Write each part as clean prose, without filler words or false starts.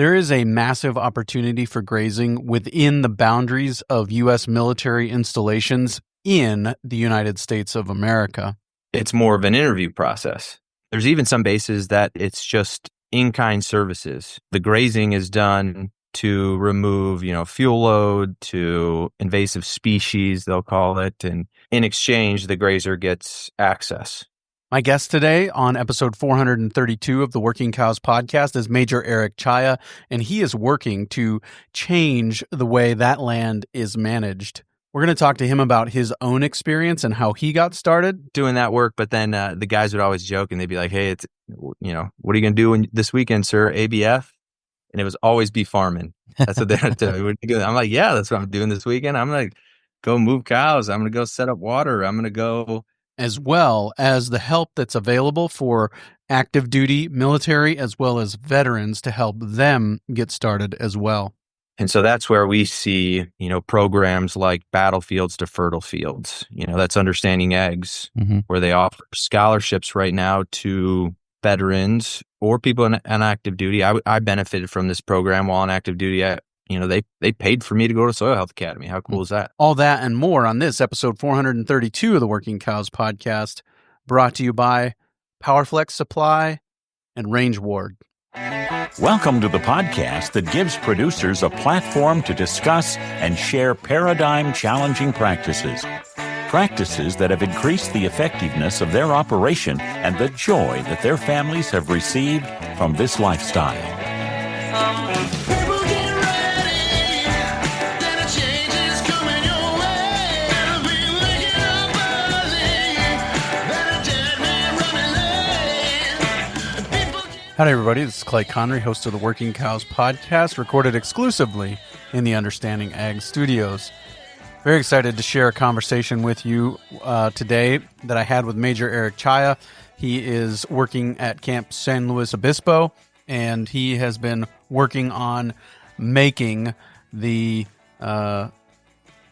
There is a massive opportunity for grazing within the boundaries of U.S. military installations in the United States of America. It's more of an interview process. There's even some bases that it's just in-kind services. The grazing is done to remove, fuel load, to invasive species, they'll call it. And in exchange, the grazer gets access. My guest today on episode 432 of the Working Cows podcast is Major Eric Czaja, and he is working to change the way that land is managed. We're going to talk to him about his own experience and how he got started doing that work. But then the guys would always joke and they'd be like, "Hey, what are you going to do this weekend, sir? ABF?" And it was always be farming. That's what they're doing. I'm like, yeah, that's what I'm doing this weekend. I'm going to go move cows. I'm going to go set up water. I'm going to go. As well as the help that's available for active duty military as well as veterans to help them get started as well. And so that's where we see, programs like Battlefields to Fertile Fields. That's Understanding Eggs, where they offer scholarships right now to veterans or people on active duty. I benefited from this program while on active duty. They paid for me to go to Soil Health Academy. How cool is that? All that and more on this episode 432 of the Working Cows podcast, brought to you by PowerFlex Supply and Range Ward. Welcome to the podcast that gives producers a platform to discuss and share paradigm-challenging practices. Practices that have increased the effectiveness of their operation and the joy that their families have received from this lifestyle. Howdy, everybody. This is Clay Connery, host of the Working Cows podcast, recorded exclusively in the Understanding Ag studios. Very excited to share a conversation with you today that I had with Major Eric Czaja. He is working at Camp San Luis Obispo, and he has been working on making the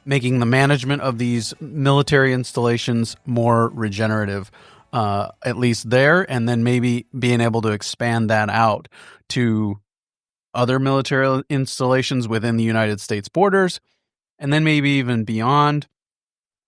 management of these military installations more regenerative. At least there, and then maybe being able to expand that out to other military installations within the United States borders, and then maybe even beyond,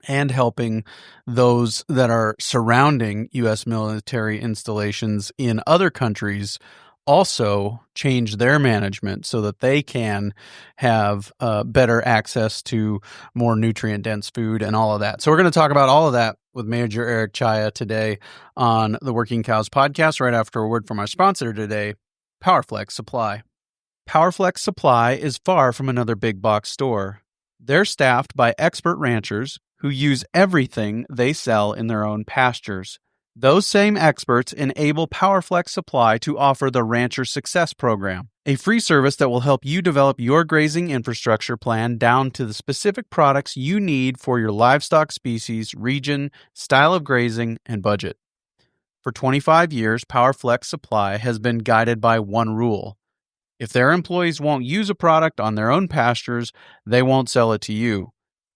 and helping those that are surrounding U.S. military installations in other countries also change their management so that they can have better access to more nutrient-dense food and all of that. So we're going to talk about all of that with Major Eric Czaja today on the Working Cows podcast, right after a word from our sponsor today, PowerFlex Supply. PowerFlex Supply is far from another big box store. They're staffed by expert ranchers who use everything they sell in their own pastures. Those same experts enable PowerFlex Supply to offer the Rancher Success Program, a free service that will help you develop your grazing infrastructure plan down to the specific products you need for your livestock species, region, style of grazing, and budget. For 25 years, PowerFlex Supply has been guided by one rule. If their employees won't use a product on their own pastures, they won't sell it to you.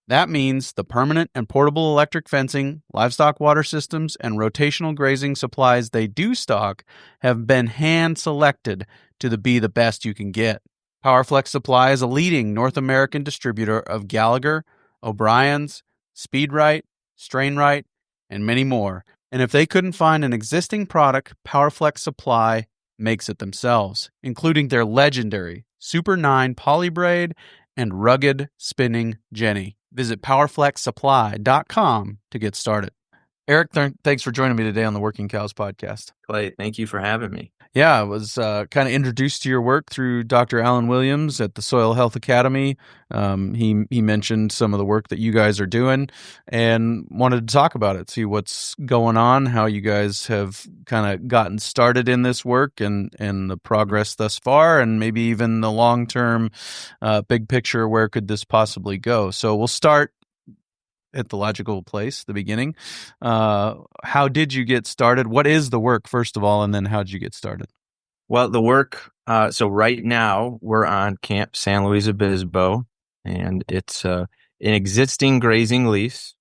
That means the permanent and portable electric fencing, livestock water systems, and rotational grazing supplies they do stock have been hand-selected to be the best you can get. PowerFlex Supply is a leading North American distributor of Gallagher, O'Brien's, Speedrite, Strainrite, and many more. And if they couldn't find an existing product, PowerFlex Supply makes it themselves, including their legendary Super 9 Polybraid and rugged spinning Jenny. Visit powerflexsupply.com to get started. Eric, thanks for joining me today on the Working Cows podcast. Clay, thank you for having me. Yeah, I was kind of introduced to your work through Dr. Alan Williams at the Soil Health Academy. He mentioned some of the work that you guys are doing and wanted to talk about it, see what's going on, how you guys have kind of gotten started in this work and the progress thus far, and maybe even the long-term big picture, where could this possibly go? So we'll start at the logical place, the beginning. How did you get started? What is the work, first of all, and then how did you get started? Well, the work, so right now we're on Camp San Luis Obispo, and it's an existing grazing lease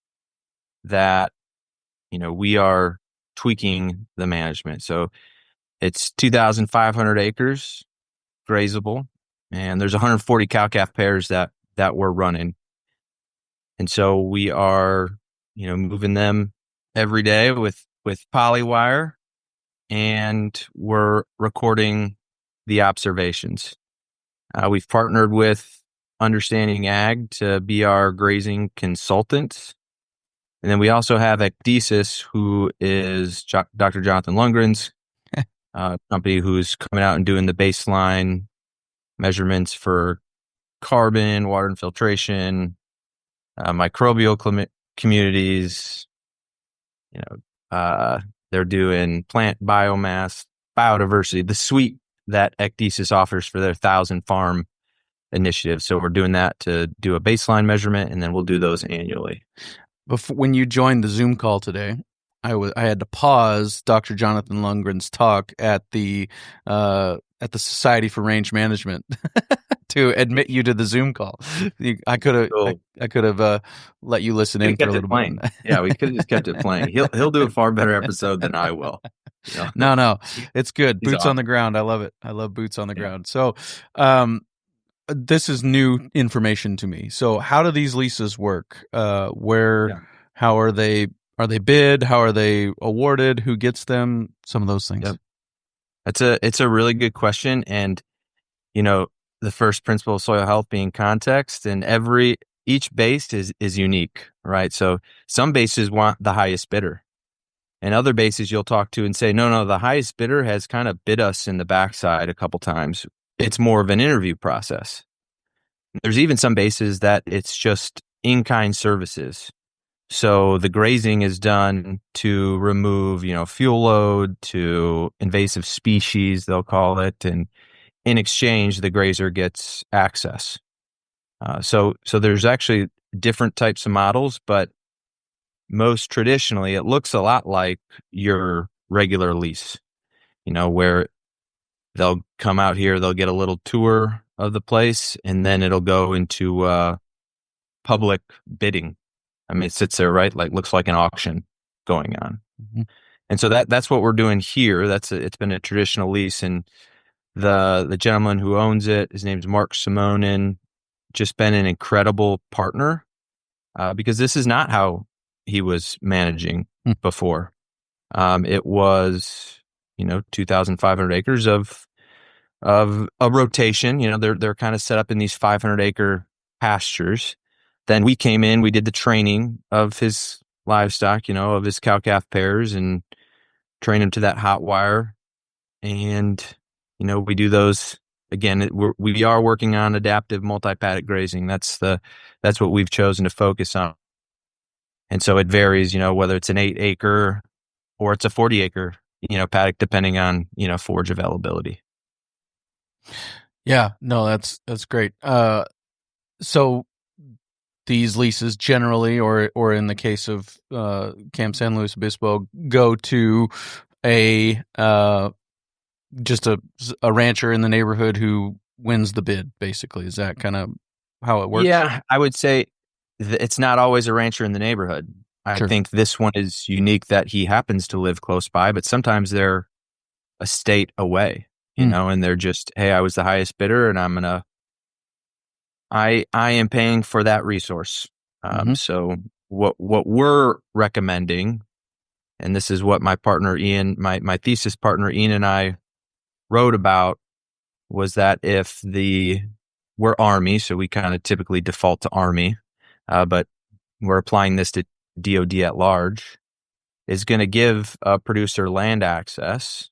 that, we are tweaking the management. So it's 2,500 acres. grazable, and there's 140 cow-calf pairs that we're running. And so we are, moving them every day with polywire, and we're recording the observations. We've partnered with Understanding Ag to be our grazing consultants. And then we also have Ecdesis, who is Dr. Jonathan Lundgren's company, who's coming out and doing the baseline measurements for carbon, water infiltration, microbial communities. They're doing plant biomass, biodiversity, the suite that Ecdesis offers for their 1,000 farm initiative. So we're doing that to do a baseline measurement, and then we'll do those annually. When you joined the Zoom call today, I had to pause Dr. Jonathan Lundgren's talk at the Society for Range Management to admit you to the Zoom call. I could have let you listen in for a little bit. Yeah, we could have just kept it playing. He'll do a far better episode than I will. No, it's good. Boots on the ground. I love it. I love boots on the ground. So, this is new information to me. So how do these leases work? How are they bid? How are they awarded? Who gets them? Some of those things. Yep. It's a really good question. And, the first principle of soil health being context, and each base is unique, right? So some bases want the highest bidder, and other bases you'll talk to and say, no, the highest bidder has kind of bid us in the backside a couple times. It's more of an interview process. There's even some bases that it's just in-kind services. So the grazing is done to remove, fuel load, to invasive species, they'll call it. And in exchange, the grazer gets access. So there's actually different types of models, but most traditionally, it looks a lot like your regular lease, where they'll come out here, they'll get a little tour of the place, and then it'll go into public bidding. I mean, it sits there, right? Like, looks like an auction going on. Mm-hmm. And so that's what we're doing here. It's been a traditional lease, and the gentleman who owns it, his name's Mark Simonin, just been an incredible partner because this is not how he was managing before. It was, 2,500 acres of a rotation. They're kind of set up in these 500-acre pastures. Then we came in, we did the training of his livestock, of his cow-calf pairs, and train them to that hot wire. And, we do those again. We are working on adaptive multi-paddock grazing. That's what we've chosen to focus on. And so it varies, whether it's an 8-acre or it's a 40-acre, paddock, depending on, forage availability. Yeah, no, that's great. So these leases generally, or in the case of Camp San Luis Obispo, go to just a rancher in the neighborhood who wins the bid. Basically, is that kind of how it works? Yeah, I would say it's not always a rancher in the neighborhood. I think this one is unique that he happens to live close by, but sometimes they're a state away, and they're just, hey, I was the highest bidder, and I am paying for that resource. So what we're recommending, and this is what my partner Ian, my thesis partner Ian, and I wrote about, was that if we're Army, so we kind of typically default to Army, but we're applying this to DoD at large, is going to give a producer land access.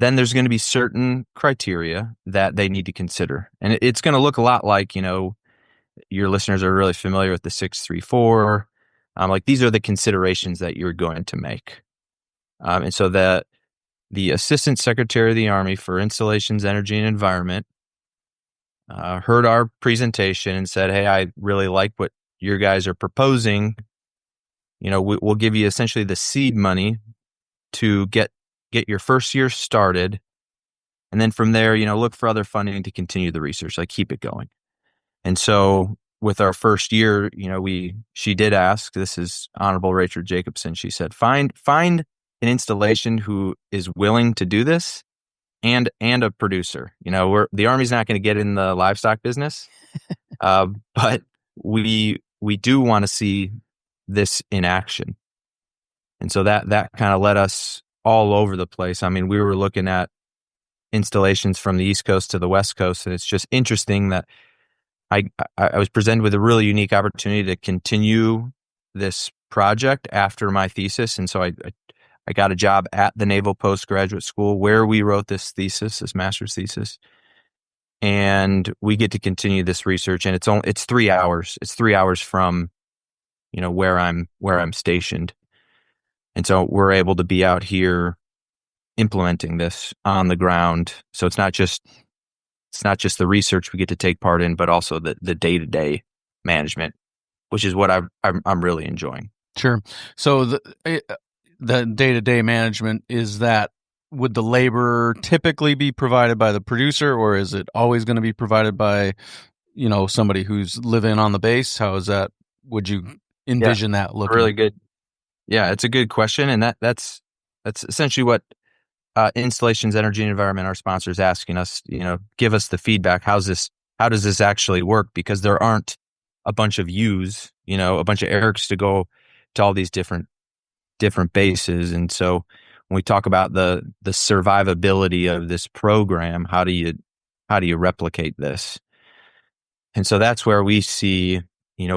Then there's going to be certain criteria that they need to consider. And it's going to look a lot like, your listeners are really familiar with the 634. Like, these are the considerations that you're going to make. And so the Assistant Secretary of the Army for Installations, Energy, and Environment heard our presentation and said, hey, I really like what your guys are proposing. We'll give you essentially the seed money to get your first year started. And then from there, look for other funding to continue the research, like keep it going. And so with our first year, she did ask, this is Honorable Rachel Jacobson. She said, find an installation who is willing to do this and a producer. The Army's not going to get in the livestock business, but we do want to see this in action. And so that kind of led us all over the place. I mean, we were looking at installations from the East Coast to the West Coast, and it's just interesting that I was presented with a really unique opportunity to continue this project after my thesis. And so I got a job at the Naval Postgraduate School where we wrote this master's thesis. And we get to continue this research, and it's 3 hours. It's 3 hours from, where I'm stationed. And so we're able to be out here implementing this on the ground. So it's not just the research we get to take part in, but also the day-to-day management, which is what I'm really enjoying. Sure. So the day-to-day management, would the labor typically be provided by the producer, or is it always going to be provided by, somebody who's living on the base? How is that? Would you envision that looking? Really good. Yeah, it's a good question, and that's essentially what Installations, Energy, and Environment, our sponsors, asking us. Give us the feedback. How does this actually work? Because there aren't a bunch of U's, a bunch of Erics to go to all these different bases, and so when we talk about the survivability of this program, how do you replicate this? And so that's where we see,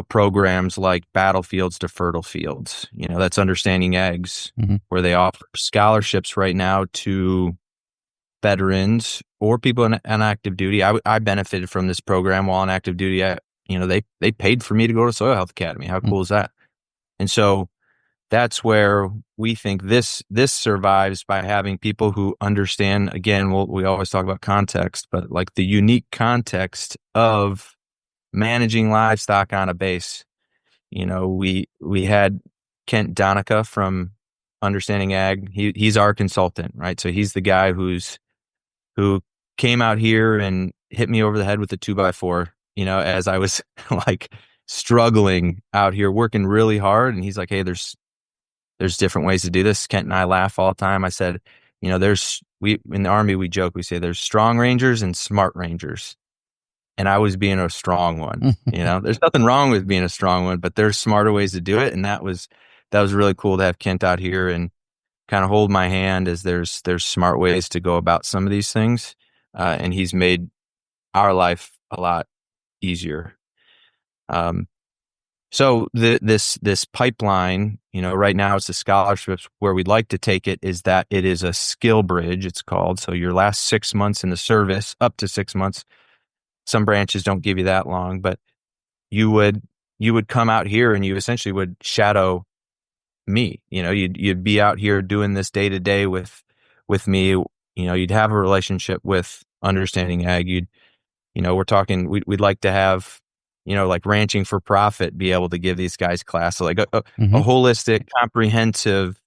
programs like Battlefields to Fertile Fields. That's Understanding Eggs, where they offer scholarships right now to veterans or people on active duty. I benefited from this program while on active duty. They paid for me to go to Soil Health Academy. How cool is that? And so that's where we think this survives by having people who understand. Again, we always talk about context, but like the unique context of managing livestock on a base. We had Kent Donica from Understanding Ag. He's our consultant, right? So he's the guy who came out here and hit me over the head with a 2x4, as I was like struggling out here, working really hard. And he's like, "Hey, there's different ways to do this." Kent and I laugh all the time. I said, in the Army, we joke, we say there's strong rangers and smart rangers. And I was being a strong one. There's nothing wrong with being a strong one, but there's smarter ways to do it. And that was really cool to have Kent out here and kind of hold my hand as there's smart ways to go about some of these things. And he's made our life a lot easier. So this pipeline, right now it's the scholarships. Where we'd like to take it is that it is a skill bridge, it's called. So your last 6 months in the service, up to 6 months. Some branches don't give you that long, but you would come out here and you essentially would shadow me. You'd be out here doing this day to day with me. You'd have a relationship with Understanding Ag. We're talking. We'd like to have, like Ranching for Profit, be able to give these guys class, so like a holistic, comprehensive,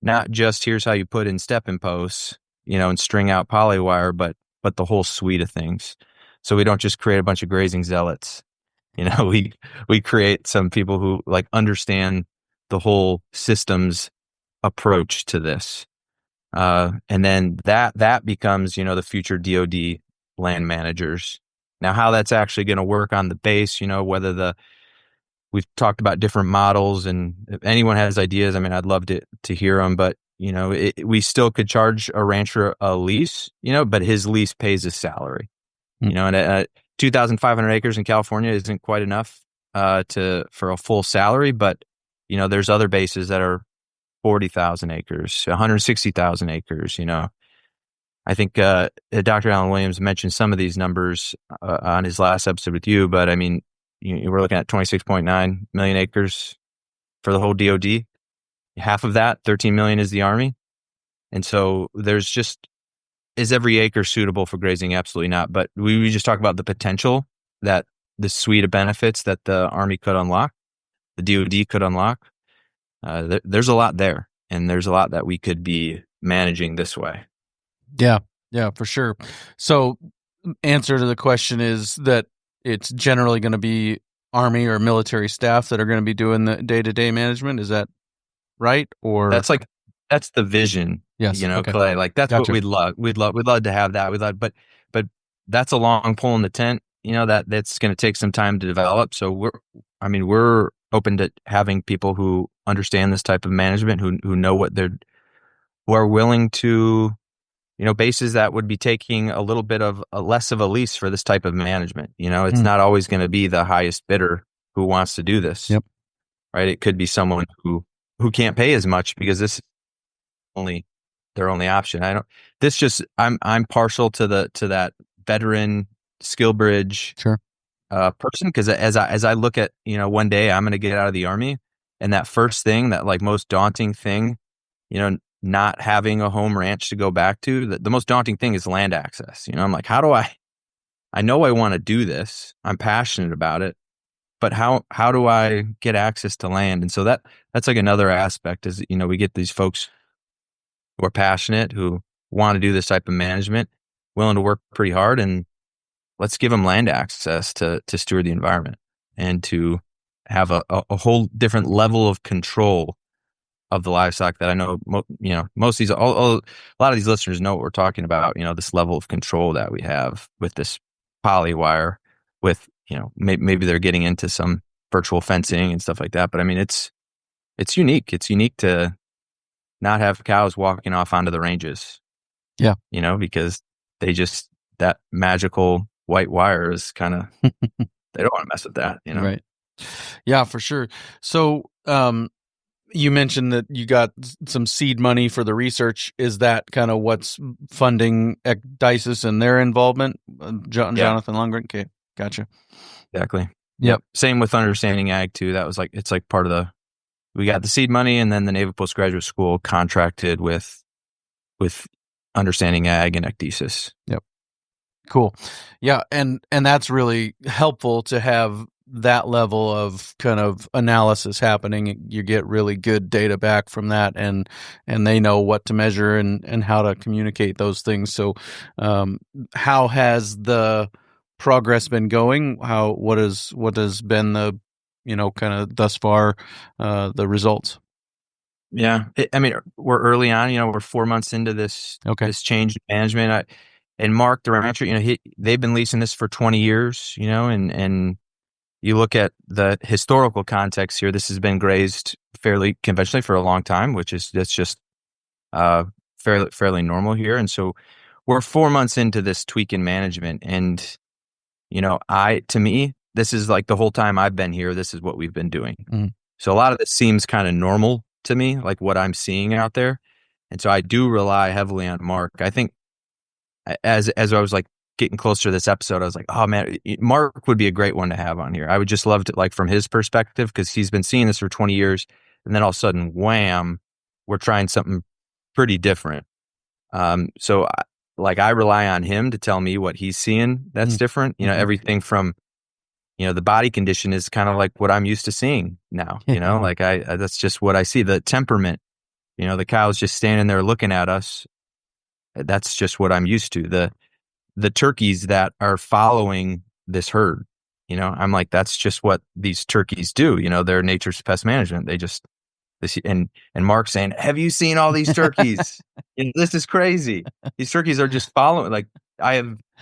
not just here's how you put in stepping posts, and string out polywire, but the whole suite of things. So we don't just create a bunch of grazing zealots. We create some people who like understand the whole systems approach to this. And then that becomes, the future DoD land managers. Now, how that's actually going to work on the base, we've talked about different models, and if anyone has ideas, I mean, I'd love to hear them, but we still could charge a rancher a lease, but his lease pays his salary. And 2,500 acres in California isn't quite enough for a full salary, but there's other bases that are 40,000 acres, 160,000 acres. I think Dr. Alan Williams mentioned some of these numbers on his last episode with you, but I mean, we're looking at 26.9 million acres for the whole DoD. Half of that, 13 million, is the Army, and so there's just. Is every acre suitable for grazing? Absolutely not. But we just talk about the potential that the suite of benefits that the Army could unlock, the DoD could unlock. There's a lot there, and there's a lot that we could be managing this way. Yeah, for sure. So answer to the question is that it's generally going to be Army or military staff that are going to be doing the day-to-day management. Is that right? Or that's the vision. Yes. Okay. clay. Like that's Gotcha. what we'd love. We'd love to have that. But that's a long pole in the tent. That's going to take some time to develop. So we're open to having people who understand this type of management, who know who are willing to, bases that would be taking a little bit of less of a lease for this type of management. It's not always going to be the highest bidder who wants to do this. Yep. Right. It could be someone who can't pay as much because this is only their only option. I'm partial to that veteran skill bridge Sure. person. Cause as I look at, one day I'm going to get out of the Army, and that first thing, that like most daunting thing, not having a home ranch to go back to, the most daunting thing is land access. I'm like, how do I know I want to do this. I'm passionate about it, but how do I get access to land? And so that's like another aspect is, we get these folks who are passionate, who want to do this type of management, willing to work pretty hard, and let's give them land access to steward the environment and to have a whole different level of control of the livestock that I know, most of these, a lot of these listeners know what we're talking about, this level of control that we have with this poly wire, with, maybe they're getting into some virtual fencing and stuff like that. But I mean, it's unique. It's unique to not have cows walking off onto the ranges. Yeah. Because that magical white wire is kind of, they don't want to mess with that, Right. Yeah, for sure. So, you mentioned that you got some seed money for the research. Is that kind of what's funding Ecdysis and their involvement? Jonathan Lundgren? Okay, gotcha. Exactly. Yep. Same with Understanding Ag too. That was it's like part of we got the seed money, and then the Naval Postgraduate School contracted with Understanding Ag and Ecdysis. Yep. Cool. Yeah, and that's really helpful to have that level of kind of analysis happening. You get really good data back from that, and they know what to measure and how to communicate those things. So, how has the progress been going? What has been the, kind of thus far, the results? Yeah. I mean, we're early on, we're 4 months into this, this change in management. And Mark, the rancher, they've been leasing this for 20 years, and you look at the historical context here, this has been grazed fairly conventionally for a long time, that's just fairly normal here. And so we're 4 months into this tweak in management. And, to me, this is like the whole time I've been here, this is what we've been doing. Mm-hmm. So a lot of this seems kind of normal to me, like what I'm seeing out there. And so I do rely heavily on Mark. I think as I was like getting closer to this episode, I was like, oh man, Mark would be a great one to have on here. I would just love to, like, from his perspective, because he's been seeing this for 20 years, and then all of a sudden, wham, we're trying something pretty different. So I rely on him to tell me what he's seeing that's different. Everything from, the body condition is kind of like what I'm used to seeing now. That's just what I see. The temperament, the cow's just standing there looking at us. That's just what I'm used to. The turkeys that are following this herd, I'm like, that's just what these turkeys do. They're nature's pest management. And Mark's saying, have you seen all these turkeys? This is crazy. These turkeys are just following.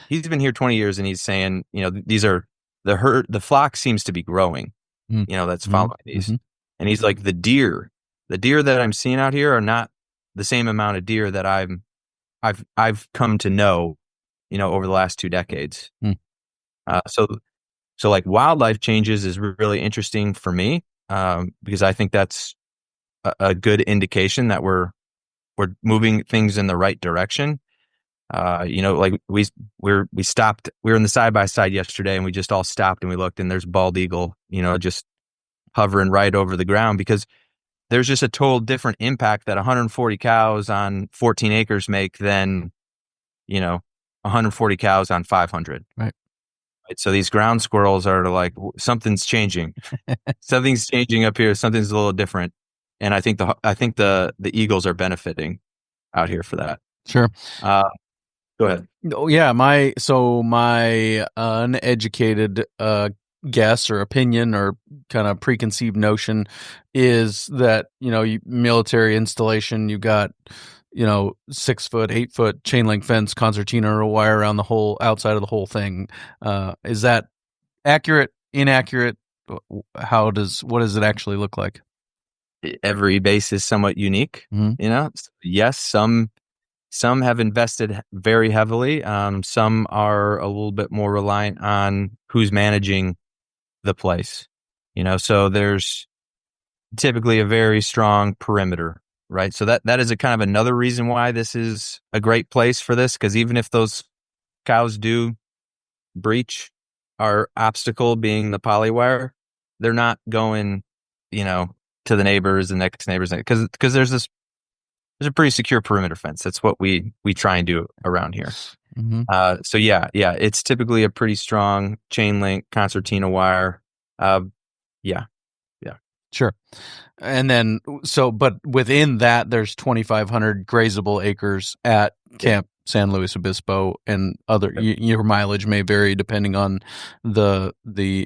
He's been here 20 years, and he's saying, these are the herd, the flock seems to be growing, that's following these. And he's like, the deer that I'm seeing out here are not the same amount of deer that I've come to know, over the last 2 decades. So like wildlife changes is really interesting for me, because I think that's a good indication that we're moving things in the right direction. Like we stopped, we were in the side by side yesterday, and we just all stopped and we looked, and there's bald eagle, just hovering right over the ground, because there's just a total different impact that 140 cows on 14 acres make than, 140 cows on 500. Right. So these ground squirrels are like, something's changing. Something's changing up here. Something's a little different. And I think the eagles are benefiting out here for that. Sure. Go ahead. Oh yeah, my uneducated guess or opinion or kind of preconceived notion is that military installation, you got 6 foot, 8 foot chain link fence, concertina wire around the whole outside of the whole thing. Is that accurate, inaccurate? What does it actually look like? Every base is somewhat unique. Mm-hmm. Yes, some have invested very heavily. Some are a little bit more reliant on who's managing the place. So there's typically a very strong perimeter, right? So that is a kind of another reason why this is a great place for this, because even if those cows do breach, our obstacle being the polywire, they're not going, to the neighbors, the next neighbors, because there's a pretty secure perimeter fence. That's what we try and do around here. Mm-hmm. So yeah, it's typically a pretty strong chain link concertina wire. Yeah. Sure. And then, but within that, there's 2,500 grazable acres at Camp San Luis Obispo, and other. Your mileage may vary depending on the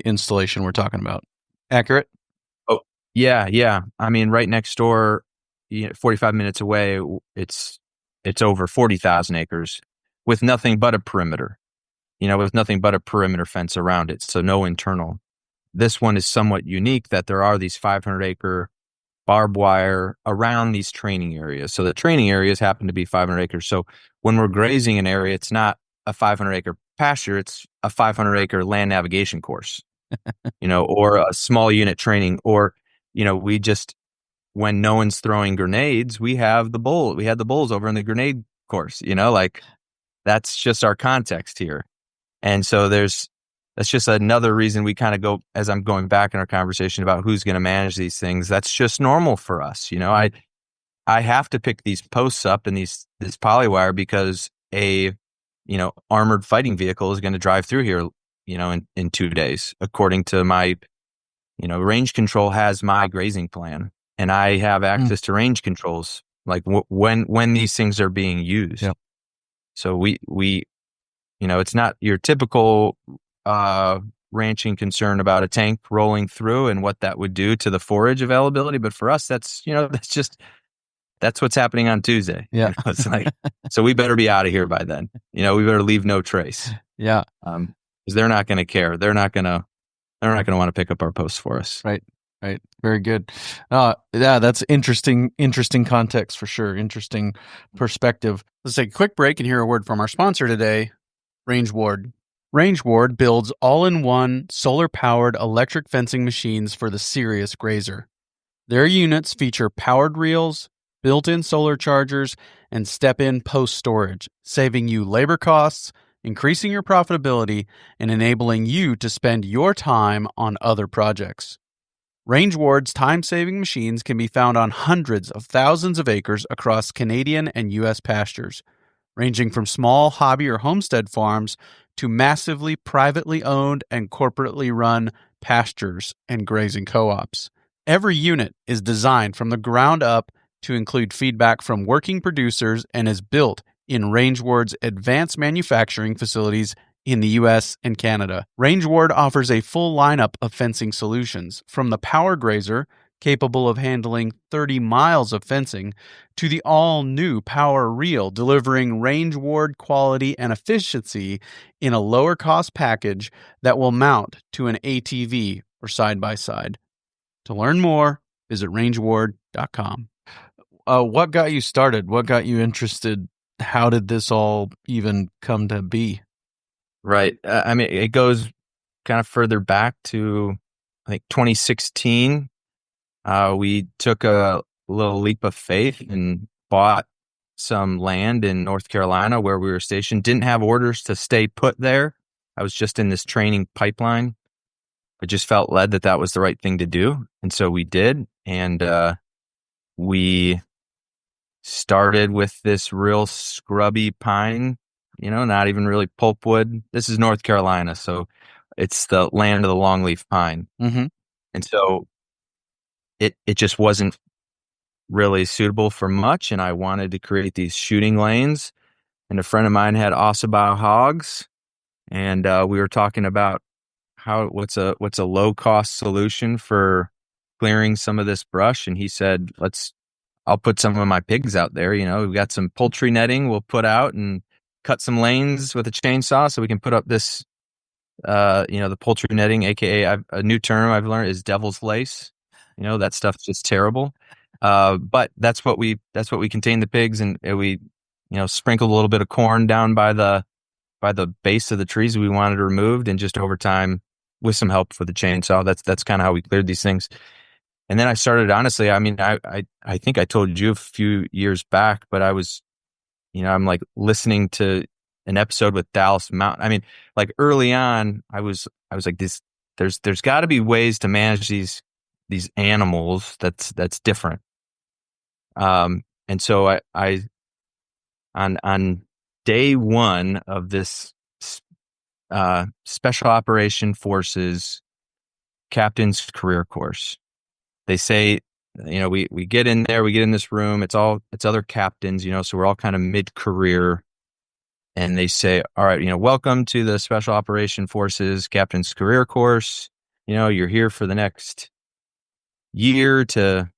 installation we're talking about. Accurate? Oh, yeah. I mean, right next door, 45 minutes away, it's over 40,000 acres with nothing but a perimeter. With nothing but a perimeter fence around it, so no internal. This one is somewhat unique that there are these 500-acre barbed wire around these training areas. So the training areas happen to be 500 acres. So when we're grazing an area, it's not a 500-acre pasture, it's a 500-acre land navigation course, or a small unit training. Or, we just, when no one's throwing grenades, we had the bulls over in the grenade course, that's just our context here. And so that's just another reason we kind of go, as I'm going back in our conversation about who's going to manage these things, that's just normal for us. I have to pick these posts up and this polywire because a armored fighting vehicle is going to drive through here, in 2 days, according to my, range control has my grazing plan, and I have access to range controls, like when these things are being used. Yep. So we it's not your typical ranching concern about a tank rolling through and what that would do to the forage availability. But for us, that's what's happening on Tuesday. Yeah. It's like, so we better be out of here by then. We better leave no trace. Yeah. Because they're not going to care. They're not going to want to pick up our posts for us. Right. Very good. Yeah, that's interesting context for sure. Interesting perspective. Let's take a quick break and hear a word from our sponsor today, RangeWard. RangeWard builds all-in-one solar-powered electric fencing machines for the serious grazer. Their units feature powered reels, built-in solar chargers, and step-in post storage, saving you labor costs, increasing your profitability, and enabling you to spend your time on other projects. RangeWard's time-saving machines can be found on hundreds of thousands of acres across Canadian and U.S. pastures, ranging from small hobby or homestead farms to massively privately owned and corporately run pastures and grazing co-ops. Every unit is designed from the ground up to include feedback from working producers and is built in RangeWard's advanced manufacturing facilities in the U.S. and Canada. RangeWard offers a full lineup of fencing solutions, from the Power Grazer, capable of handling 30 miles of fencing, to the all-new Power Reel, delivering RangeWard quality and efficiency in a lower-cost package that will mount to an ATV or side-by-side. To learn more, visit rangeward.com. What got you started? What got you interested? How did this all even come to be? Right. I mean, it goes kind of further back to, I think, 2016. We took a little leap of faith and bought some land in North Carolina where we were stationed. Didn't have orders to stay put there. I was just in this training pipeline. I just felt led that was the right thing to do. And so we did. And we started with this real scrubby pine, not even really pulpwood. This is North Carolina, so it's the land of the longleaf pine. Mm-hmm. And so it just wasn't really suitable for much, and I wanted to create these shooting lanes. And a friend of mine had Ossabao hogs, and we were talking about what's a low cost solution for clearing some of this brush. And he said, let's I'll put some of my pigs out there. We've got some poultry netting we'll put out and cut some lanes with a chainsaw so we can put up this, the poultry netting, aka a new term I've learned is devil's lace. That stuff's just terrible. But that's what we contain the pigs, and we, sprinkled a little bit of corn down by the base of the trees we wanted removed, and just over time, with some help for the chainsaw, that's kind of how we cleared these things. And then I started, honestly, I mean, I think I told you a few years back, but I was, I'm like listening to an episode with Dallas Mountain. I mean, like early on, I was like, there's got to be ways to manage these animals that's different. And so I on day one of this Special Operation Forces Captain's Career Course, they say, we get in there, we get in this room, it's other captains, so we're all kind of mid-career, and they say, all right, welcome to the Special Operation Forces Captain's Career Course. You're here for the next year to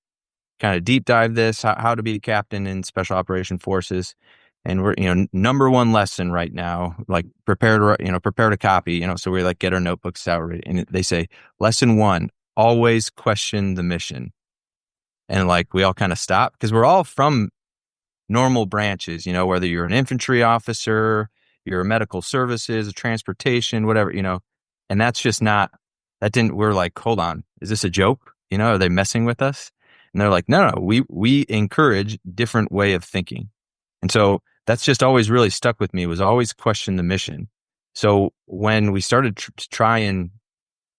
kind of deep dive this, how to be a captain in Special Operation Forces. And we're, number one lesson right now, like prepare to copy, so we like get our notebooks out, and they say, lesson one, always question the mission. And like, we all kind of stop because we're all from normal branches, whether you're an infantry officer, you're a medical services, a transportation, whatever, and that's just not, we're like, hold on, is this a joke? Are they messing with us? And they're like, no, we encourage different way of thinking. And so that's just always really stuck with me, was always question the mission. So when we started trying,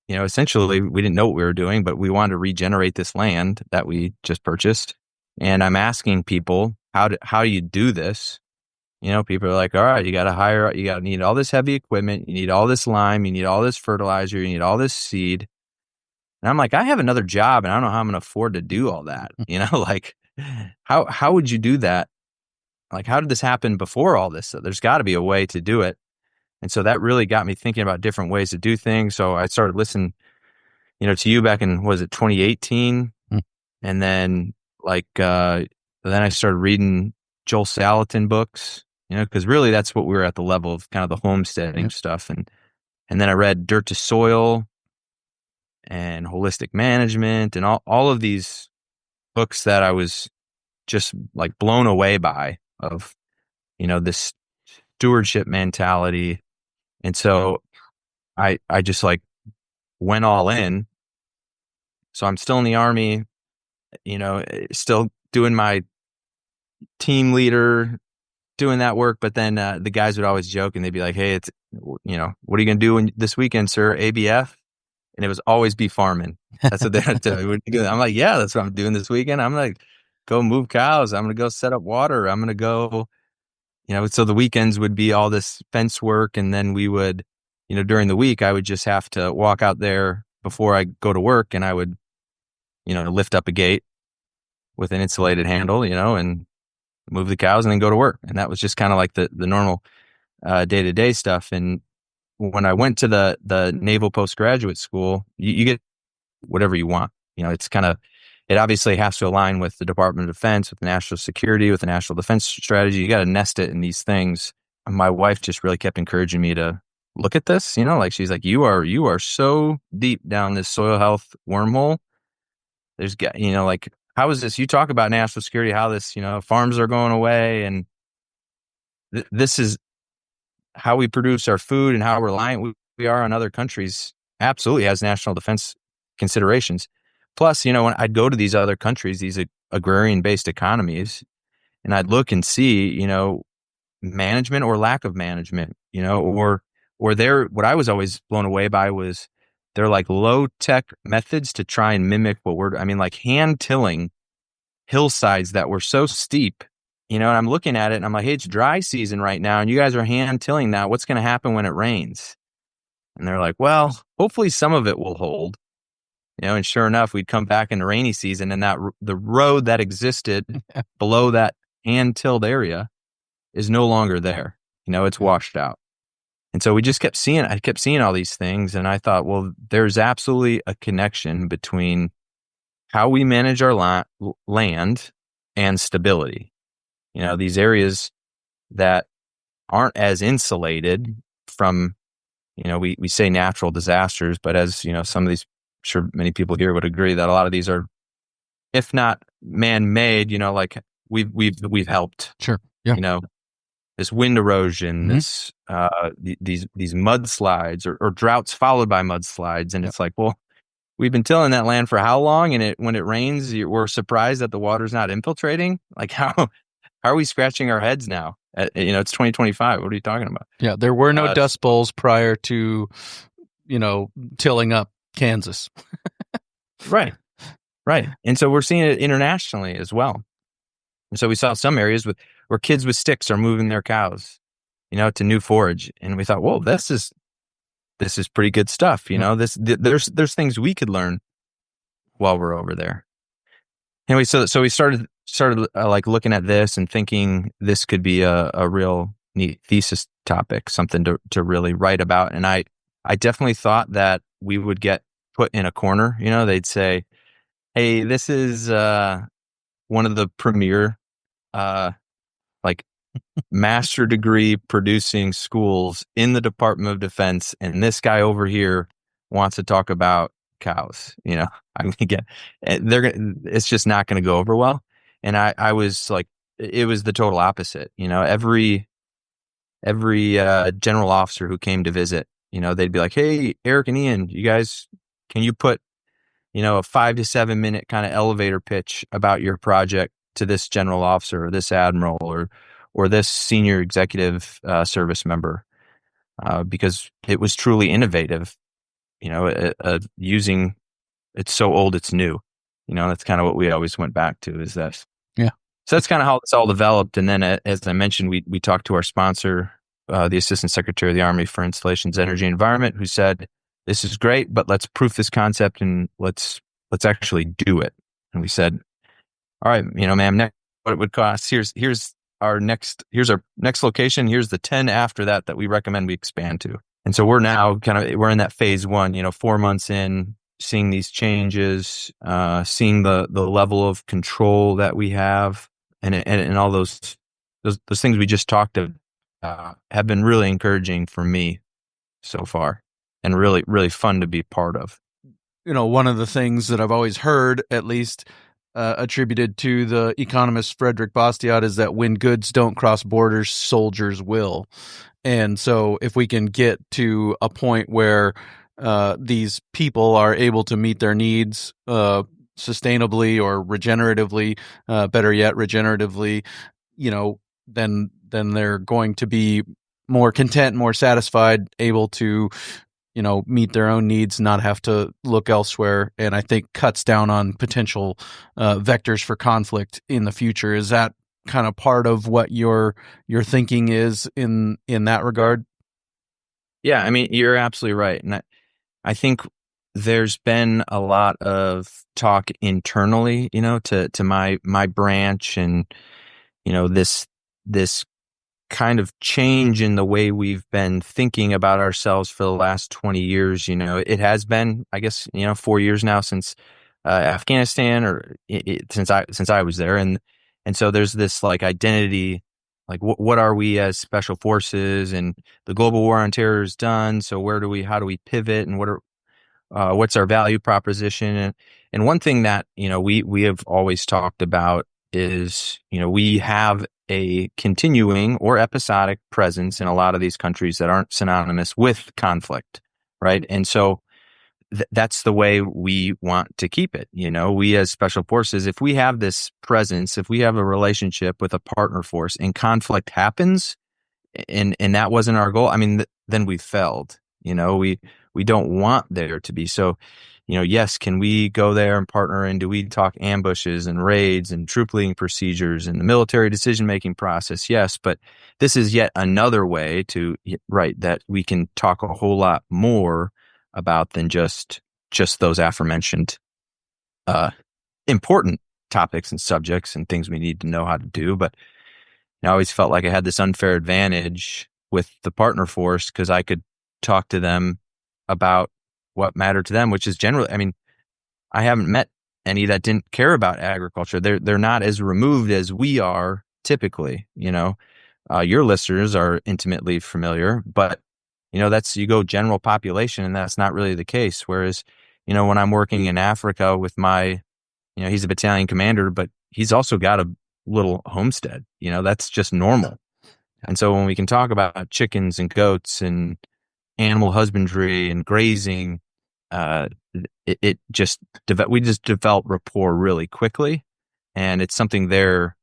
essentially we didn't know what we were doing, but we wanted to regenerate this land that we just purchased. And I'm asking people, how do you do this? People are like, all right, you got to need all this heavy equipment. You need all this lime. You need all this fertilizer. You need all this seed. And I'm like, I have another job and I don't know how I'm going to afford to do all that. Like how would you do that? Like, how did this happen before all this? So there's got to be a way to do it. And so that really got me thinking about different ways to do things. So I started listening, to you back in, was it 2018? And then then I started reading Joel Salatin books, because really that's what we were at the level of kind of the homesteading stuff. And then I read Dirt to Soil and Holistic Management and all of these books that I was just like blown away by, of, this stewardship mentality. And so I just like went all in. So I'm still in the Army, still doing my team leader, doing that work. But then the guys would always joke and they'd be like, hey, it's, what are you going to do this weekend, sir? ABF? And it was always be farming. That's what they had to do. I'm like, yeah, that's what I'm doing this weekend. I'm going to go move cows. I'm going to go set up water. I'm going to go, so the weekends would be all this fence work. And then we would, during the week, I would just have to walk out there before I go to work, and I would, lift up a gate with an insulated handle, and move the cows and then go to work. And that was just kind of like the normal day-to-day stuff. And when I went to the Naval Postgraduate School, you get whatever you want. It's kind of, it obviously has to align with the Department of Defense, with national security, with the national defense strategy. You got to nest it in these things. And my wife just really kept encouraging me to look at this, like she's like, you are so deep down this soil health wormhole. There's, like, how is this? You talk about national security, how this, farms are going away, and this is how we produce our food and how reliant we are on other countries. Absolutely has national defense considerations. Plus, when I'd go to these other countries, these agrarian-based economies, and I'd look and see, management or lack of management, or what I was always blown away by was they're like low-tech methods to try and mimic like hand tilling hillsides that were so steep, and I'm looking at it and I'm like, hey, it's dry season right now and you guys are hand tilling that. What's going to happen when it rains? And they're like, well, hopefully some of it will hold, and sure enough, we'd come back in the rainy season and the road that existed below that hand tilled area is no longer there. It's washed out. And so I kept seeing all these things, and I thought, well, there's absolutely a connection between how we manage our land and stability. These areas that aren't as insulated from, we say natural disasters, but as some of these, I'm sure many people here would agree that a lot of these are, if not man-made, like we've helped. Sure. Yeah. This wind erosion, this these mudslides or droughts followed by mudslides, and it's like, well, we've been tilling that land for how long? And when it rains, we're surprised that the water's not infiltrating. Like how are we scratching our heads now? It's 2025. What are you talking about? Yeah, there were no dust bowls prior to, tilling up Kansas. Right. And so we're seeing it internationally as well. And so we saw some areas where kids with sticks are moving their cows, to new forage, and we thought, whoa, this is pretty good stuff. There's things we could learn while we're over there. Anyway, so we started like looking at this and thinking this could be a real neat thesis topic, something to really write about. And I definitely thought that we would get put in a corner. They'd say, hey, this is one of the premier like master degree producing schools in the Department of Defense, and this guy over here wants to talk about cows. It's just not going to go over well. And I was like, it was the total opposite. Every general officer who came to visit, they'd be like, hey, Eric and Ian, you guys, can you put a 5 to 7 minute kind of elevator pitch about your project to this general officer or this admiral or this senior executive service member, because it was truly innovative. Using, it's so old it's new. That's kind of what we always went back to, is that. Yeah. So that's kind of how it's all developed. And then, as I mentioned, we talked to our sponsor, the Assistant Secretary of the Army for Installations, Energy, and Environment, who said, this is great, but let's proof this concept and let's actually do it. And we said, all right, ma'am, next, what it would cost. Here's our next location. Here's the 10 after that we recommend we expand to. And so we're now we're in that phase 1, 4 months in, seeing these changes, seeing the level of control that we have, and all those things we just talked about have been really encouraging for me so far, and really, really fun to be part of. One of the things that I've always heard, at least attributed to the economist Frederick Bastiat, is that when goods don't cross borders, soldiers will. And so if we can get to a point where these people are able to meet their needs sustainably or regeneratively, better yet, regeneratively, then they're going to be more content, more satisfied, able to meet their own needs, not have to look elsewhere, and I think cuts down on potential vectors for conflict in the future. Is that kind of part of what your thinking is in that regard? Yeah, I mean, you're absolutely right. And I think there's been a lot of talk internally, to my branch, and this kind of change in the way we've been thinking about ourselves for the last 20 years. It has been, I guess, 4 years now since Afghanistan, or since I was there. And so there's this like identity, like what are we as special forces, and the global war on terror is done. So how do we pivot, and what's our value proposition? And one thing that, we have always talked about is, we have a continuing or episodic presence in a lot of these countries that aren't synonymous with conflict, right? And so that's the way we want to keep it. We as special forces, if we have this presence, if we have a relationship with a partner force and conflict happens, and that wasn't our goal, I mean, then we failed. We don't want there to be. So, yes, can we go there and partner, and do we talk ambushes and raids and troop leading procedures and the military decision-making process? Yes, but this is yet another way that we can talk a whole lot more about than just those aforementioned important topics and subjects and things we need to know how to do. But I always felt like I had this unfair advantage with the partner force because I could talk to them about what mattered to them, which is generally, I mean, I haven't met any that didn't care about agriculture. They're not as removed as we are typically. Your listeners are intimately familiar, but that's, you go general population, and that's not really the case. Whereas, when I'm working in Africa with my, he's a battalion commander, but he's also got a little homestead. That's just normal. And so when we can talk about chickens and goats and animal husbandry and grazing, we just develop rapport really quickly, and it's something they're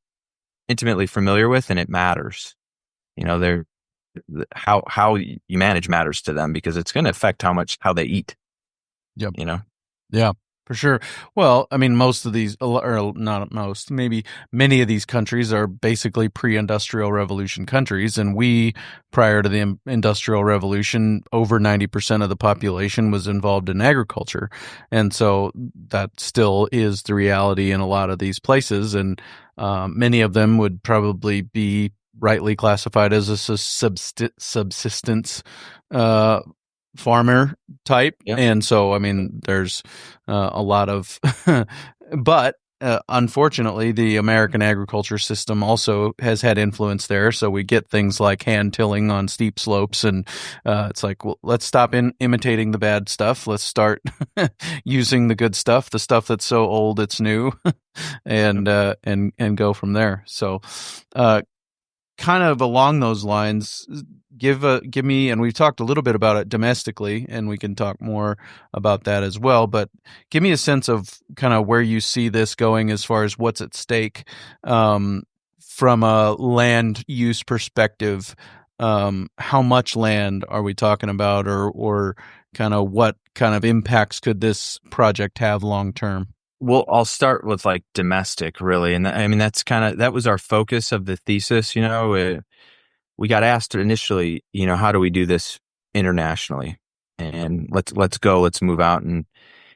intimately familiar with, and it matters. They're how you manage matters to them, because it's going to affect how they eat. Yep. Yeah, for sure. Well, I mean, most of these, or not most, maybe many of these countries are basically pre-industrial revolution countries. And we, prior to the industrial revolution, over 90% of the population was involved in agriculture. And so that still is the reality in a lot of these places. And many of them would probably be rightly classified as a subsistence farmer type. Yep. And so, I mean, there's a lot of, but unfortunately, the American agriculture system also has had influence there. So we get things like hand tilling on steep slopes, and it's like, well, let's stop imitating the bad stuff. Let's start using the good stuff, the stuff that's so old it's new, and go from there. So, kind of along those lines, give me, and we've talked a little bit about it domestically, and we can talk more about that as well, but give me a sense of kind of where you see this going as far as what's at stake from a land use perspective. How much land are we talking about, or kind of what kind of impacts could this project have long term? Well, I'll start with like domestic, really. And I mean, that was our focus of the thesis. We got asked initially, how do we do this internationally? And let's move out. And,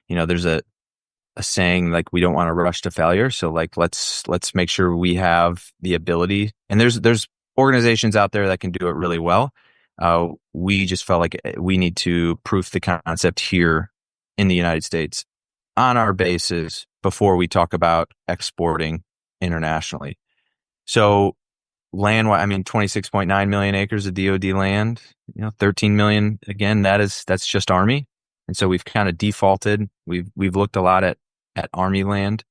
there's a saying, like, we don't want to rush to failure. So like, let's make sure we have the ability. And there's organizations out there that can do it really well. We just felt like we need to proof the concept here in the United States on our bases before we talk about exporting internationally. So land, I mean, 26.9 million acres of DoD land, 13 million, again, that's just Army. And so we've kind of defaulted. We've looked a lot at Army land.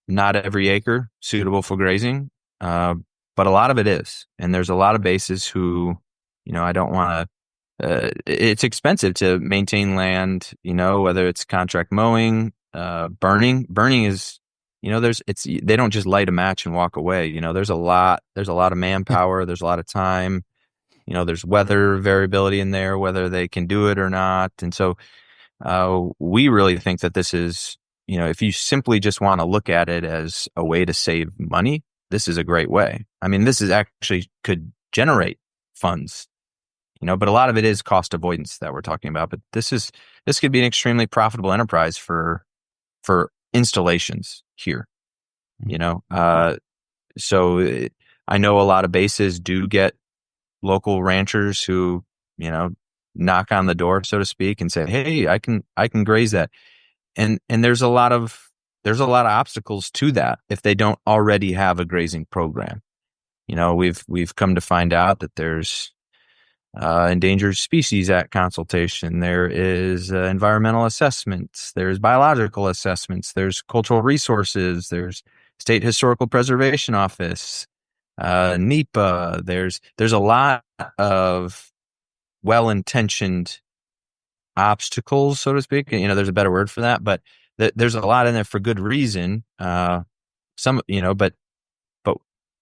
Not every acre suitable for grazing, but a lot of it is. And there's a lot of bases who, I don't want to, it's expensive to maintain land, whether it's contract mowing, burning is, they don't just light a match and walk away. There's a lot of manpower. There's a lot of time, there's weather variability in there, whether they can do it or not. And so, we really think that this is, if you simply just want to look at it as a way to save money, this is a great way. I mean, this is actually could generate funds, but a lot of it is cost avoidance that we're talking about. But this could be an extremely profitable enterprise for installations here, so I know a lot of bases do get local ranchers who, knock on the door, so to speak, and say, hey, I can graze that. And there's a lot of obstacles to that if they don't already have a grazing program. We've come to find out that there's Endangered Species Act consultation. There is environmental assessments. There's biological assessments. There's cultural resources. There's State Historical Preservation Office, NEPA. There's a lot of well-intentioned obstacles, so to speak. There's a better word for that, but there's a lot in there for good reason. But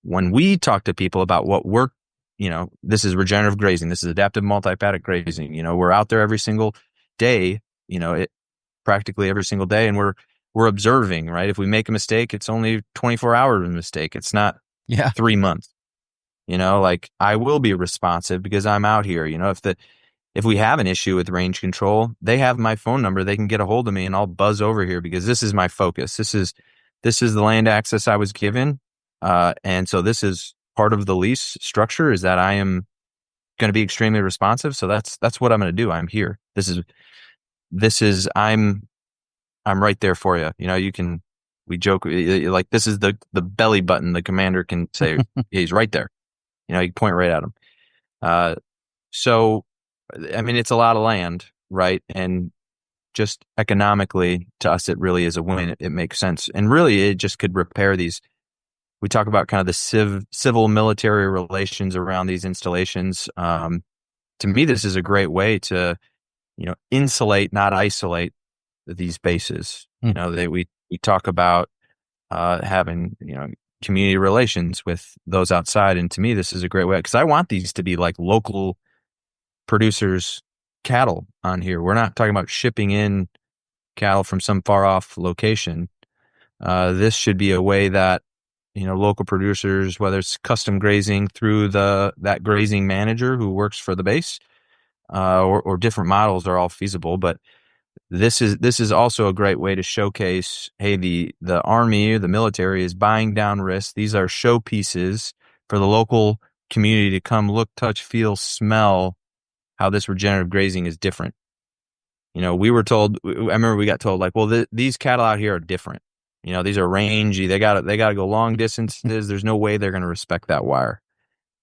when we talk to people about what we're, this is regenerative grazing, this is adaptive multi-paddock grazing, we're out there every single day, practically every single day, and we're observing, right? If we make a mistake, it's only 24 hours of mistake. It's not 3 months. Like, I will be responsive because I'm out here. If we have an issue with range control, they have my phone number. They can get a hold of me, and I'll buzz over here because this is my focus. This is the land access I was given. And so this is part of the lease structure, is that I am going to be extremely responsive. So that's what I'm going to do. I'm here. I'm I'm right there for you. We joke like this is the belly button. The commander can say he's right there. You can point right at him. So, I mean, it's a lot of land, right? And just economically to us, it really is a win. It makes sense. And really, it just could repair these. We talk about kind of the civil military relations around these installations. To me, this is a great way to, insulate, not isolate these bases. We talk about having, community relations with those outside. And to me, this is a great way because I want these to be like local producers' cattle on here. We're not talking about shipping in cattle from some far off location. This should be a way that, local producers, whether it's custom grazing through that grazing manager who works for the base, or different models are all feasible. But this is also a great way to showcase, hey, the Army, the military is buying down risk. These are showpieces for the local community to come look, touch, feel, smell how this regenerative grazing is different. We were told, I remember we got told like, well, these cattle out here are different. These are rangy. They got to go long distances. There's no way they're going to respect that wire.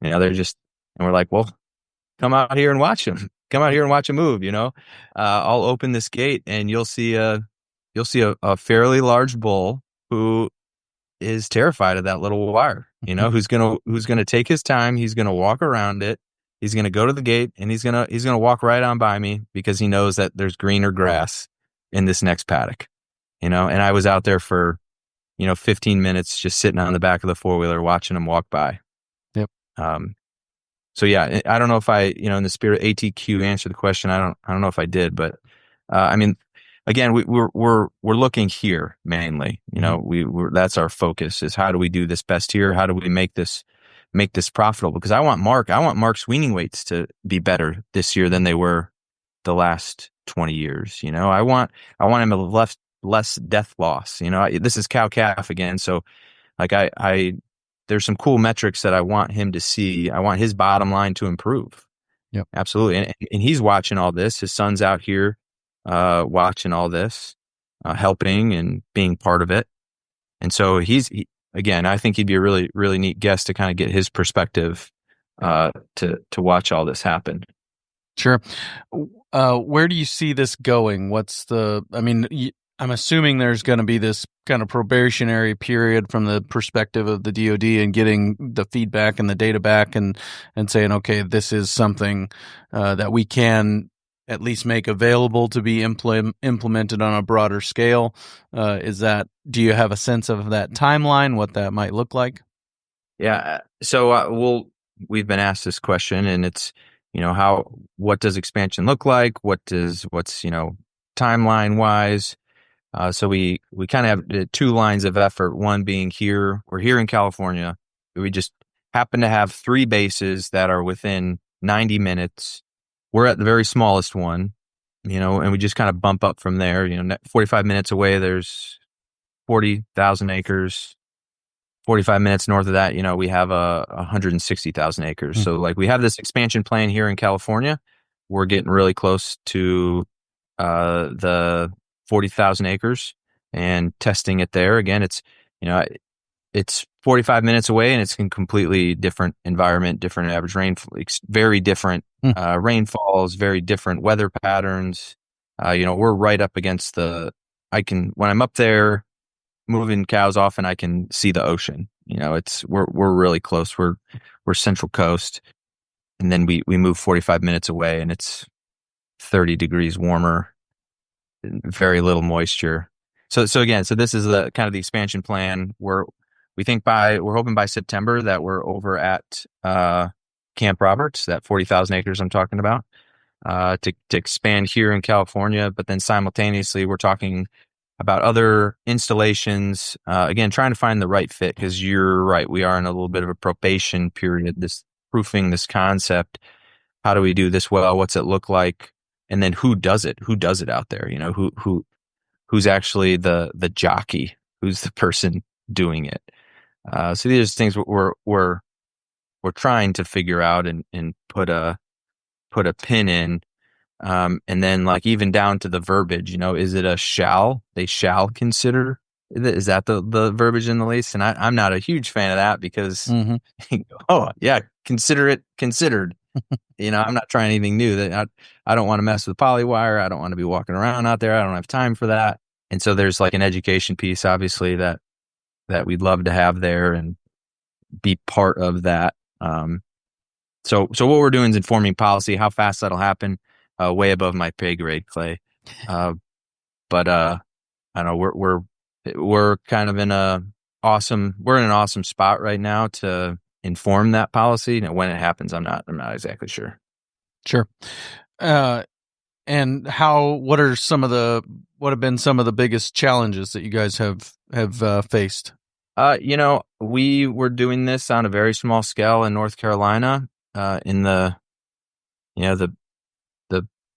They're just, and we're like, well, come out here and watch them. Come out here and watch them move. I'll open this gate and you'll see a fairly large bull who is terrified of that little wire. Who's gonna take his time. He's gonna walk around it. He's gonna go to the gate and he's gonna walk right on by me because he knows that there's greener grass in this next paddock. And I was out there for 15 minutes just sitting on the back of the four-wheeler watching him walk by. Yep. So yeah, I don't know if I, in the spirit of ATQ answered the question. I don't know if I did, but I mean, again, we're looking here mainly. That's our focus is how do we do this best here? How do we make this profitable? Because I want Mark's weaning weights to be better this year than they were the last 20 years. I want him to less death loss. This is cow calf again, so like there's some cool metrics that I want him to see. I want his bottom line to improve. Yep. Absolutely. And he's watching all this. His son's out here watching all this, helping and being part of it. And so again, I think he'd be a really, really neat guest to kind of get his perspective to watch all this happen. Sure. Where do you see this going? I'm assuming there's going to be this kind of probationary period from the perspective of the DoD and getting the feedback and the data back and saying, okay, this is something that we can at least make available to be implemented on a broader scale. Do you have a sense of that timeline, what that might look like? Yeah. So we've been asked this question, and it's, what does expansion look like? What's timeline wise? So we kind of have two lines of effort. One being we're here in California. We just happen to have 3 bases that are within 90 minutes. We're at the very smallest one, and we just kind of bump up from there. 45 minutes away, there's 40,000 acres. 45 minutes north of that, we have 160,000 acres. So like we have this expansion plan here in California. We're getting really close to the 40,000 acres and testing it there. Again, it's 45 minutes away and it's in completely different environment, different average rainfall, very different rainfalls, very different weather patterns. We're right up against when I'm up there moving cows off and I can see the ocean. We're really close. We're Central Coast. And then we move 45 minutes away and it's 30 degrees warmer, very little moisture. So this is the kind of the expansion plan where we're hoping by September that we're over at Camp Roberts, that 40,000 acres I'm talking about, to expand here in California. But then simultaneously, we're talking about other installations, again, trying to find the right fit, because you're right, we are in a little bit of a probation period, this proofing this concept. How do we do this well? What's it look like? And then who does it? Who does it out there? Who's actually the jockey? Who's the person doing it? So these are things we're trying to figure out and put a pin in. And then like even down to the verbiage, is it a shall? They shall consider. Is that the verbiage in the lease? And I'm not a huge fan of that because, oh yeah, consider it considered. I'm not trying anything new. That I don't want to mess with polywire. I don't want to be walking around out there. I don't have time for that. And so there's like an education piece, obviously, that we'd love to have there and be part of that. So what we're doing is informing policy. How fast that'll happen, way above my pay grade, Clay. But I don't know. We're kind of in an awesome spot right now to inform that policy. Now, when it happens, I'm not exactly sure. Sure. And what have been some of the biggest challenges that you guys have faced? We were doing this on a very small scale in North Carolina, in the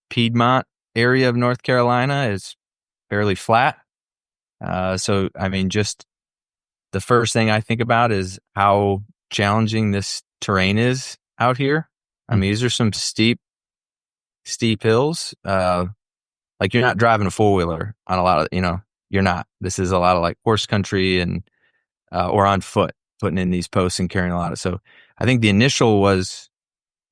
Piedmont area of North Carolina is fairly flat. So, I mean, just the first thing I think about is how challenging this terrain is out here. I mean, these are some steep hills. Like you're not driving a four-wheeler on a lot of, you're not. This is a lot of like horse country and or on foot, putting in these posts and carrying a lot of. So I think the initial was,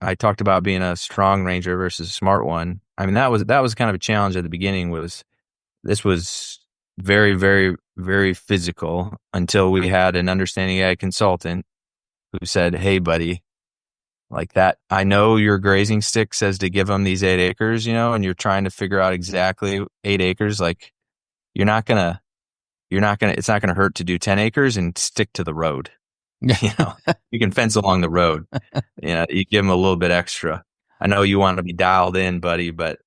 I talked about being a strong ranger versus a smart one. I mean, that was kind of a challenge at the beginning. This was very, very, very physical until we had an understanding ag consultant who said, "Hey, buddy, like that, I know your grazing stick says to give them these 8 acres, and you're trying to figure out exactly 8 acres. Like it's not gonna hurt to do 10 acres and stick to the road. You can fence along the road. You give them a little bit extra. I know you want to be dialed in, buddy, but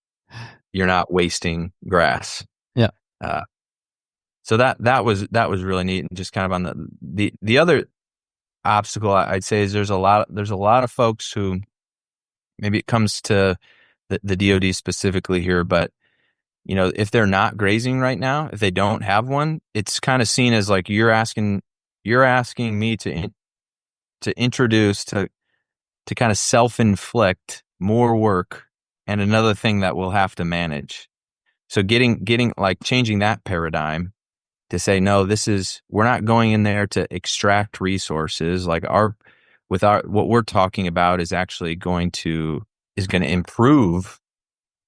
you're not wasting grass." Yeah. So that was really neat. And just kind of on the other obstacle I'd say is there's a lot of folks who, maybe it comes to the DoD specifically here, but if they're not grazing right now, if they don't have one, it's kind of seen as like you're asking me to introduce to kind of self-inflict more work and another thing that we'll have to manage. So getting like changing that paradigm to say, no, we're not going in there to extract resources. Like what we're talking about is actually going to improve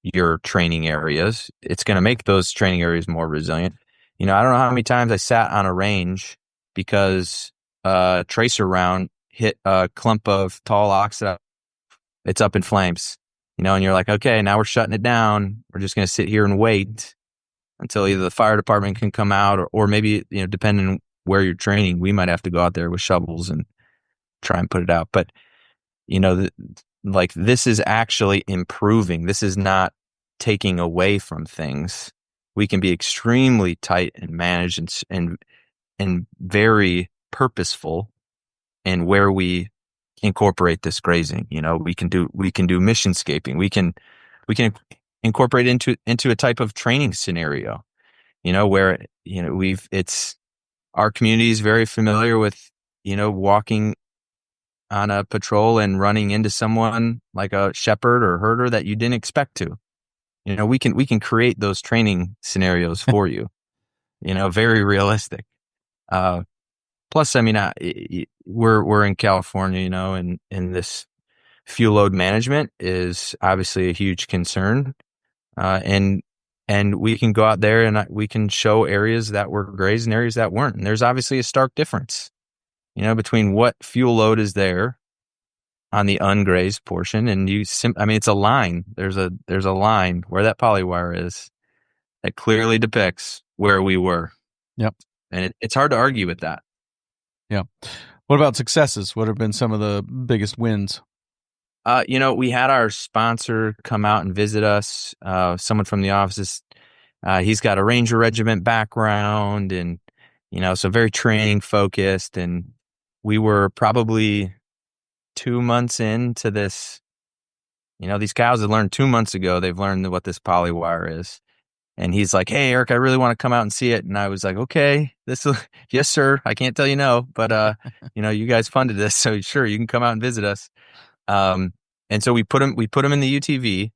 your training areas. It's going to make those training areas more resilient. I don't know how many times I sat on a range because a tracer round hit a clump of tall ox that it's up in flames, and you're like, okay, now we're shutting it down. We're just going to sit here and wait until either the fire department can come out or maybe, depending on where you're training, we might have to go out there with shovels and try and put it out. But, like this is actually improving. This is not taking away from things. We can be extremely tight and managed and very purposeful in where we incorporate this grazing. We can do mission scaping. We can incorporate into a type of training scenario, where, our community is very familiar with, walking on a patrol and running into someone like a shepherd or herder that you didn't expect to. We can create those training scenarios for you, very realistic. Plus, I mean, we're in California, and this fuel load management is obviously a huge concern. And we can go out there and we can show areas that were grazed and areas that weren't. And there's obviously a stark difference, between what fuel load is there on the ungrazed portion. And it's a line. There's a line where that polywire is that clearly depicts where we were. Yep. And it's hard to argue with that. Yeah. What about successes? What have been some of the biggest wins? We had our sponsor come out and visit us, someone from the offices. He's got a Ranger Regiment background and, so very training focused. And we were probably 2 months into this. These cows had learned 2 months ago, they've learned what this polywire is. And he's like, "Hey, Eric, I really want to come out and see it." And I was like, "Okay, yes, sir. I can't tell you no, but, you guys funded this. So sure, you can come out and visit us." And so we put him in the UTV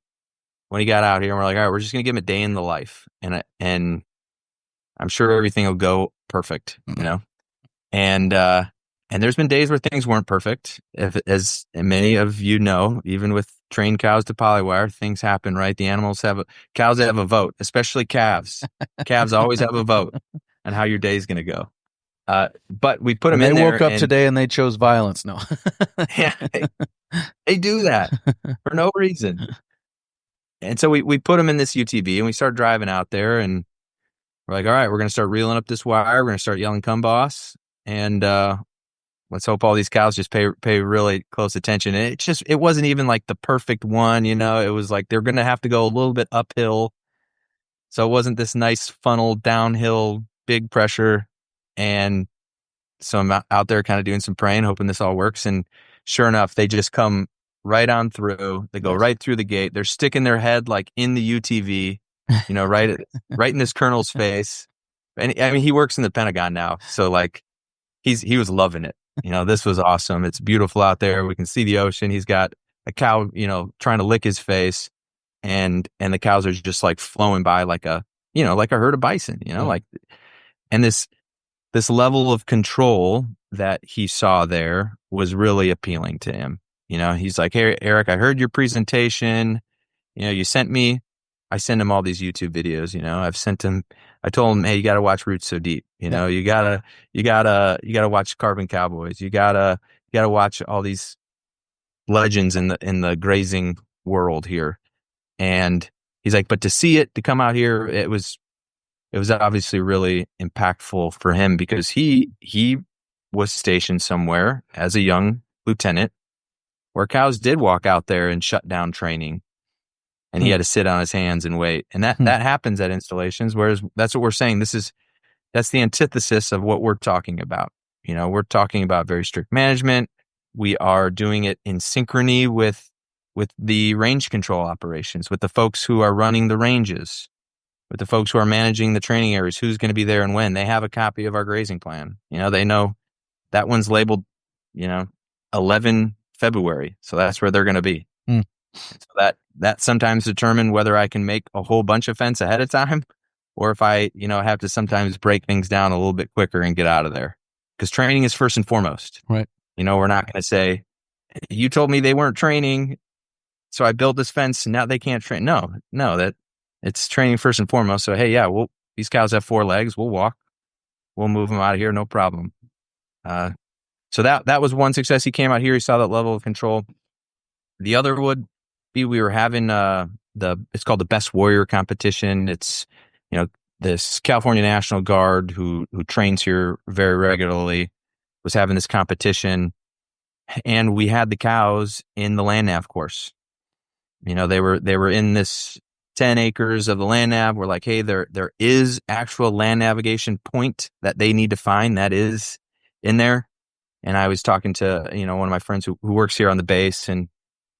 when he got out here, and we're like, all right, we're just going to give him a day in the life. And I'm sure everything will go perfect, And there's been days where things weren't perfect. As many of you know, even with trained cows to polywire, things happen, right? The animals cows have a vote, especially calves. Calves always have a vote on how your day's going to go. But we put them in there. They woke up today and they chose violence. No. Yeah, they do that for no reason. And so we put them in this UTV and we start driving out there, and we're like, all right, we're going to start reeling up this wire. We're going to start yelling, "Come, boss." And let's hope all these cows just pay really close attention. And it wasn't even like the perfect one, It was like they're going to have to go a little bit uphill. So it wasn't this nice funnel downhill, big pressure. And so I'm out there kind of doing some praying, hoping this all works. And sure enough, they just come right on through. They go right through the gate. They're sticking their head like in the UTV, right in this colonel's face. And I mean, he works in the Pentagon now. So like he was loving it. This was awesome. It's beautiful out there. We can see the ocean. He's got a cow, trying to lick his face, and the cows are just like flowing by like a herd of bison, and this level of control that he saw there was really appealing to him. He's like, "Hey, Eric, I heard your presentation. You sent me." I send him all these YouTube videos. I told him, "Hey, you got to watch Roots So Deep. You gotta watch Carbon Cowboys. You gotta watch all these legends in the grazing world here." And he's like, "But to see it, to come out here, it was obviously really impactful for him, because he was stationed somewhere as a young lieutenant where cows did walk out there and shut down training, and he had to sit on his hands and wait. And that happens at installations, whereas that's what we're saying. That's the antithesis of what we're talking about. We're talking about very strict management. We are doing it in synchrony with the range control operations, with the folks who are running the ranges, with the folks who are managing the training areas, who's going to be there and when. They have a copy of our grazing plan. They know that one's labeled, 11 February. So that's where they're going to be. So that sometimes determine whether I can make a whole bunch of fence ahead of time, or if I, have to sometimes break things down a little bit quicker and get out of there. Because training is first and foremost. Right. We're not going to say, "You told me they weren't training, so I built this fence and now they can't train." No, that it's training first and foremost. So, hey, yeah, these cows have 4 legs. We'll walk. We'll move them out of here. No problem. So that was one success. He came out here. He saw that level of control. The other would be, we were having it's called the Best Warrior competition. It's, this California National Guard who trains here very regularly was having this competition, and we had the cows in the land nav course. They were in this 10 acres of the land nav. We're like, hey, there is actual land navigation point that they need to find that is in there. And I was talking to, one of my friends who works here on the base, and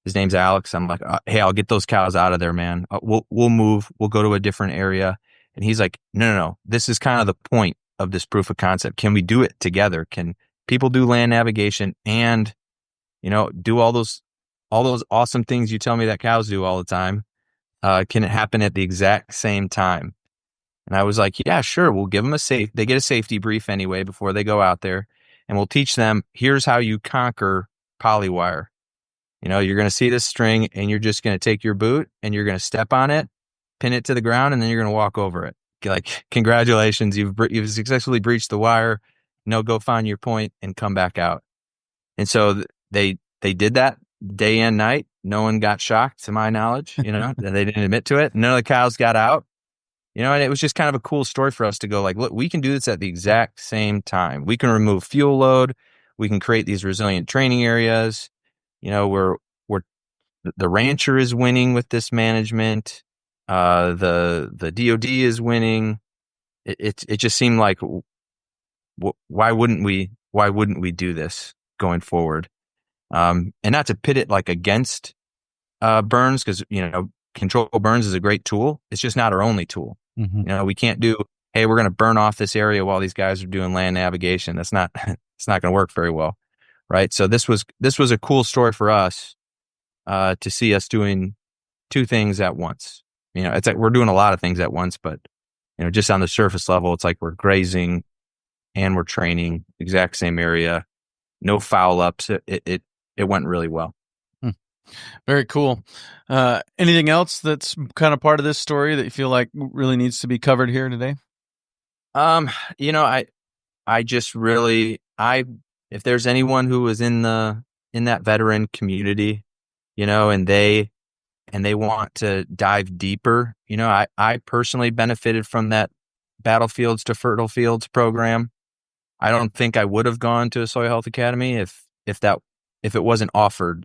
his name's Alex. I'm like, "Hey, I'll get those cows out of there, man. We'll move. We'll go to a different area." And he's like, no. This is kind of the point of this proof of concept. Can we do it together? Can people do land navigation and, do all those awesome things you tell me that cows do all the time? Can it happen at the exact same time? And I was like, yeah, sure. We'll give them they get a safety brief anyway before they go out there, and we'll teach them, here's how you conquer polywire. You're going to see this string, and you're just going to take your boot and you're going to step on it, pin it to the ground, and then you're going to walk over it. Like, congratulations, you've successfully breached the wire. Go find your point and come back out. And so they did that day and night. No one got shocked, to my knowledge. They didn't admit to it. None of the cows got out. And it was just kind of a cool story for us to go like, look, we can do this at the exact same time. We can remove fuel load. We can create these resilient training areas. We're the rancher is winning with this management. The DOD is winning. It just seemed like, why wouldn't we do this going forward? And not to pit it like against burns, because control burns is a great tool. It's just not our only tool. Mm-hmm. We can't do, hey, we're going to burn off this area while these guys are doing land navigation. That's not it's not going to work very well, right? So this was a cool story for us to see us doing two things at once. It's like we're doing a lot of things at once, but just on the surface level, it's like we're grazing and we're training, exact same area, no foul ups. It went really well. Very cool. Anything else that's kind of part of this story that you feel like really needs to be covered here today? I just really, if there's anyone who was in that veteran community, and they want to dive deeper, I personally benefited from that Battlefields to Fertile Fields program. I don't think I would have gone to a Soil Health Academy if it wasn't offered.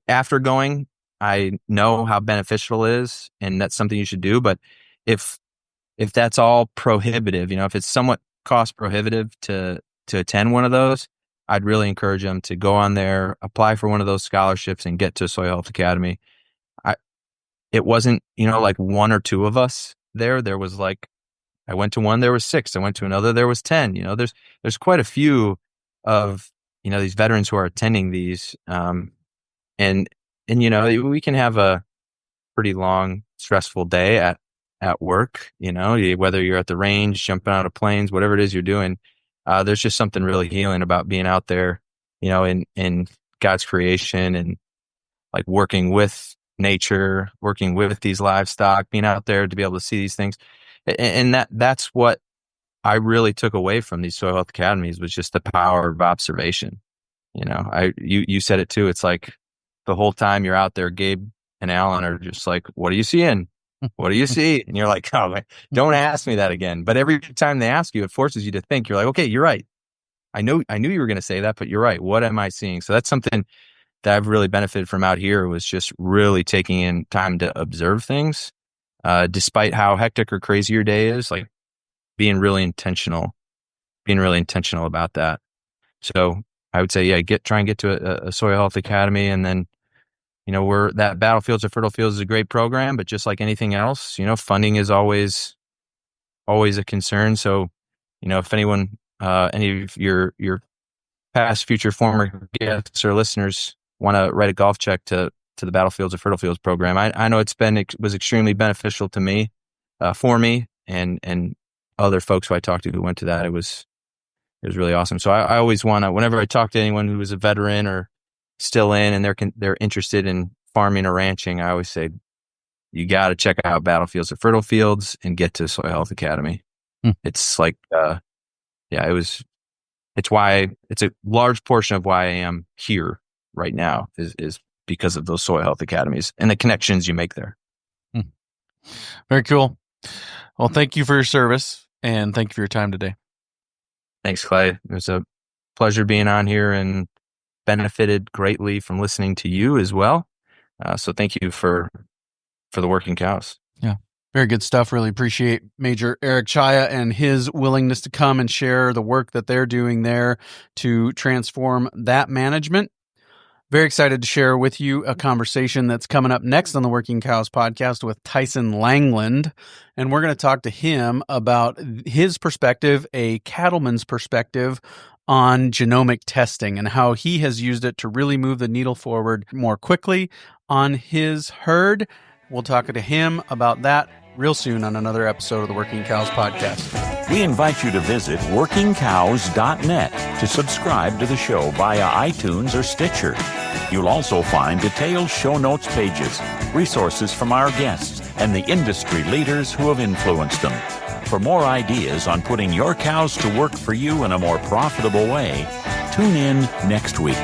After going, I know how beneficial it is, and that's something you should do. But if that's all prohibitive, if it's somewhat cost prohibitive to attend one of those, I'd really encourage them to go on there, apply for one of those scholarships, and get to Soil Health Academy. It wasn't, like one or two of us there. There was like, I went to one, there was 6. I went to another, there was 10. There's quite a few of these veterans who are attending these, and we can have a pretty long, stressful day at work, whether you're at the range, jumping out of planes, whatever it is you're doing. There's just something really healing about being out there, in God's creation, and like working with nature, working with these livestock, being out there to be able to see these things. And that's what I really took away from these Soil Health Academies, was just the power of observation. You said it too. It's like the whole time you're out there, Gabe and Alan are just like, what are you seeing? What do you see? And you're like, oh, man, don't ask me that again. But every time they ask you, it forces you to think. You're like, okay, you're right. I knew you were going to say that, but you're right. What am I seeing? So that's something that I've really benefited from out here, was just really taking in time to observe things, despite how hectic or crazy your day is, like being really intentional about that. So I would say, try and get to a Soil Health Academy. And then, that Battlefields to Fertile Fields is a great program, but just like anything else, funding is always a concern. So, if anyone, any of your past, future, former guests or listeners want to write a golf check to the Battlefields to Fertile Fields program, I know it was extremely beneficial to me, for me, and other folks who I talked to who went to that. It was really awesome. So I always want to, whenever I talk to anyone who was a veteran or still in, and they're interested in farming or ranching, I always say, you got to check out Battlefields to Fertile Fields and get to Soil Health Academy. It's like, it's why, it's a large portion of why I am here right now is because of those Soil Health Academies and the connections you make there. Very cool. Well, thank you for your service, and thank you for your time today. Thanks, Clay. It was a pleasure being on here, and benefited greatly from listening to you as well. So thank you for the working cows. Yeah. Very good stuff. Really appreciate Major Eric Czaja and his willingness to come and share the work that they're doing there to transform that management. Very excited to share with you a conversation that's coming up next on the Working Cows podcast with Tyson Langland. And we're going to talk to him about his perspective, a cattleman's perspective, on genomic testing and how he has used it to really move the needle forward more quickly on his herd. We'll talk to him about that real soon on another episode of the Working Cows podcast. We invite you to visit workingcows.net to subscribe to the show via iTunes or Stitcher. You'll also find detailed show notes pages, resources from our guests, and the industry leaders who have influenced them. For more ideas on putting your cows to work for you in a more profitable way, tune in next week.